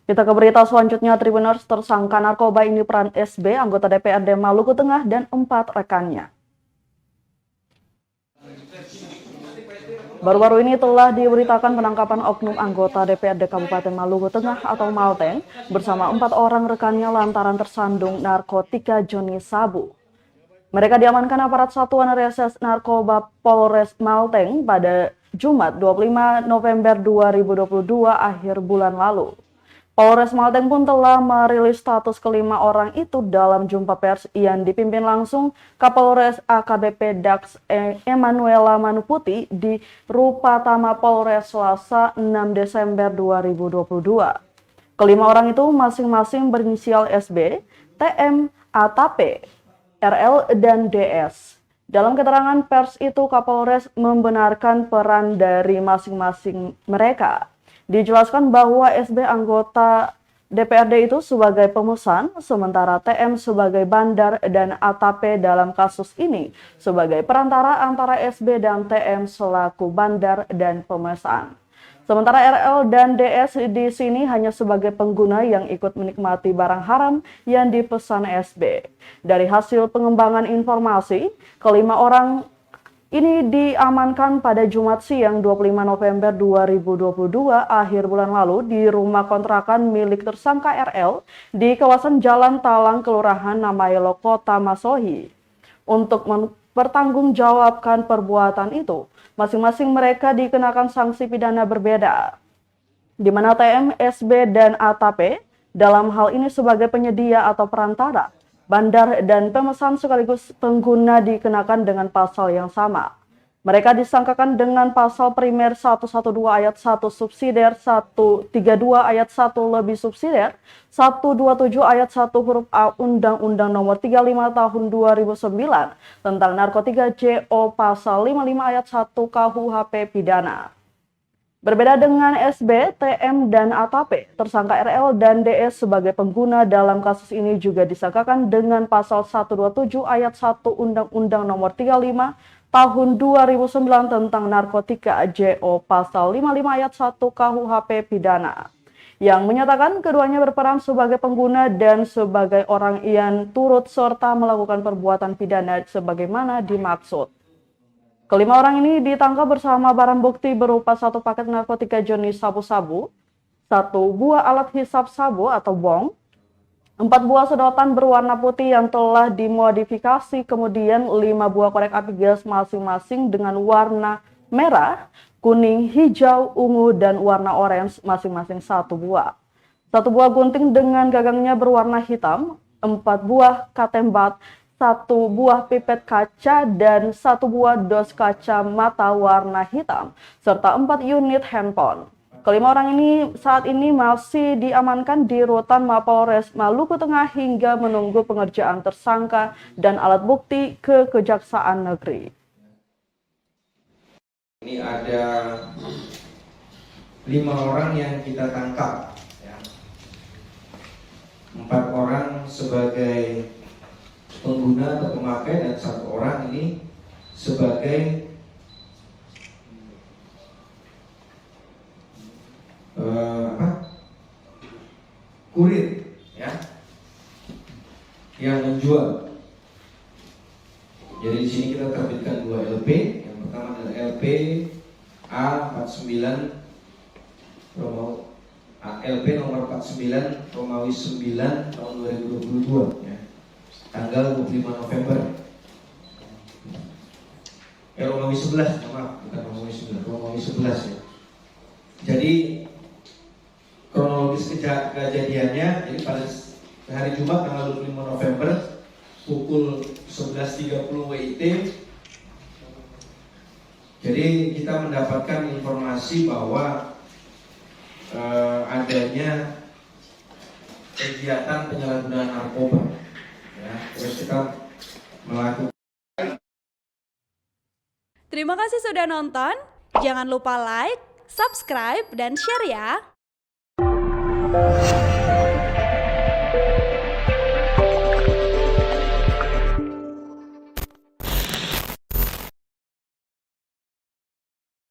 Kita ke berita selanjutnya, Tribuners. Tersangka narkoba ini peran SB, anggota DPRD Maluku Tengah, dan 4 rekannya. Baru-baru ini telah diberitakan penangkapan oknum anggota DPRD Kabupaten Maluku Tengah atau Malteng bersama 4 orang rekannya lantaran tersandung narkotika jenis sabu. Mereka diamankan aparat Satuan Reserse Narkoba Polres Malteng pada Jumat 25 November 2022 akhir bulan lalu. Polres Malteng pun telah merilis status kelima orang itu dalam jumpa pers yang dipimpin langsung Kapolres AKBP Dax Emanuela Manuputi di Rupatama Polres Selasa 6 Desember 2022. Kelima orang itu masing-masing berinisial SB, TM, ATP, RL, dan DS. Dalam keterangan pers itu, Kapolres membenarkan peran dari masing-masing mereka. Dijelaskan bahwa SB anggota DPRD itu sebagai pemesan, sementara TM sebagai bandar dan ATP dalam kasus ini sebagai perantara antara SB dan TM selaku bandar dan pemesan. Sementara RL dan DS di sini hanya sebagai pengguna yang ikut menikmati barang haram yang dipesan SB. Dari hasil pengembangan informasi, kelima orang ini diamankan pada Jumat siang 25 November 2022 akhir bulan lalu di rumah kontrakan milik tersangka RL di kawasan Jalan Talang, Kelurahan Namayelo, Kota Masohi. Untuk mempertanggungjawabkan perbuatan itu, masing-masing mereka dikenakan sanksi pidana berbeda, di mana TM, SB, dan ATP dalam hal ini sebagai penyedia atau perantara, bandar, dan pemesan sekaligus pengguna dikenakan dengan pasal yang sama. Mereka disangkakan dengan pasal primer 112 ayat 1 subsidiar, 132 ayat 1 lebih subsidiar, 127 ayat 1 huruf A Undang-Undang Nomor 35 Tahun 2009 tentang narkotika JO pasal 55 ayat 1 KUHP pidana. Berbeda dengan SB, TM, dan ATP, tersangka RL dan DS sebagai pengguna dalam kasus ini juga disangkakan dengan pasal 127 ayat 1 Undang-Undang Nomor 35 Tahun 2009 tentang narkotika JO pasal 55 ayat 1 KUHP pidana, yang menyatakan keduanya berperan sebagai pengguna dan sebagai orang yang turut serta melakukan perbuatan pidana sebagaimana dimaksud. Kelima orang ini ditangkap bersama barang bukti berupa 1 paket narkotika jenis sabu-sabu, 1 buah alat hisap sabu atau bong, 4 buah sedotan berwarna putih yang telah dimodifikasi, kemudian 5 buah korek api gas masing-masing dengan warna merah, kuning, hijau, ungu, dan warna orange masing-masing 1 buah. 1 buah gunting dengan gagangnya berwarna hitam, 4 buah katembat, 1 buah pipet kaca, dan 1 buah dos kaca mata warna hitam, serta 4 unit handphone. Kelima orang ini saat ini masih diamankan di rutan Mapolres Maluku Tengah hingga menunggu pengerjaan tersangka dan alat bukti ke Kejaksaan Negeri. Ini ada 5 orang yang kita tangkap, 4 orang sebagai pengguna atau pemakai dan 1 orang ini sebagai kurir, yang menjual. Jadi di sini kita terbitkan 2 LP. Yang pertama adalah LP A49 LP nomor 49 Romawi 9 tahun 2022 tanggal 25 November. Romawi 11, maaf, bukan Romawi 9, Romawi 11 ya. Jadi kronologis kejadiannya, jadi pada hari Jumat tanggal 25 November pukul 11.30 WIT. Jadi kita mendapatkan informasi bahwa adanya kegiatan penyalahgunaan narkoba. Terus kita melakukan. Terima kasih sudah nonton. Jangan lupa like, subscribe, dan share ya.